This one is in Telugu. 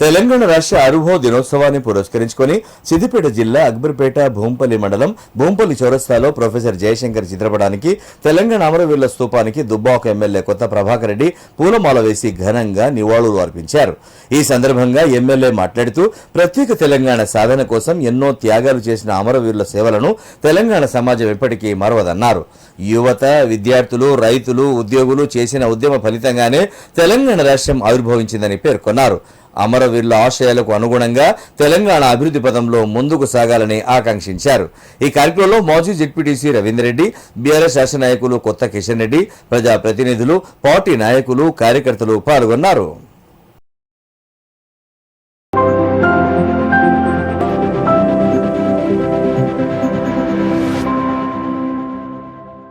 తెలంగాణ రాష్ట్ర ఆరుభవ దినోత్సవాన్ని పురస్కరించుకొని సిద్దిపేట జిల్లా అక్బర్పేట భూంపల్లి మండలం భూంపల్లి చౌరస్తాలో ప్రొఫెసర్ జయశంకర్ చిత్రపటానికి తెలంగాణ అమరవీరుల స్తూపానికి దుబ్బాక ఎమ్మెల్యే కొత్త ప్రభాకర్ రెడ్డి పూలమాల వేసి ఘనంగా నివాళులు అర్పించారు. ఈ సందర్భంగా ఎమ్మెల్యే మాట్లాడుతూ ప్రత్యేక తెలంగాణ సాధన కోసం ఎన్నో త్యాగాలు చేసిన అమరవీరుల సేవలను తెలంగాణ సమాజం ఎప్పటికీ మరవదన్నారు. యువత, విద్యార్థులు, రైతులు, ఉద్యోగులు చేసిన ఉద్యమ ఫలితంగానే తెలంగాణ రాష్ట్రం ఆవిర్భవించిందని పేర్కొన్నారు. అమరవీరుల ఆశయాలకు అనుగుణంగా తెలంగాణ అభివృద్ధి పథంలో ముందుకు సాగాలని ఆకాంక్షించారు. ఈ కార్యక్రమంలో మాజీ జెడ్పీటీసీ రవీందర్ రెడ్డి, బీఆర్ఎస్ శాసన నాయకులు కొత్త కిషన్ రెడ్డి, ప్రజాప్రతినిధులు, పార్టీ నాయకులు, కార్యకర్తలు పాల్గొన్నారు.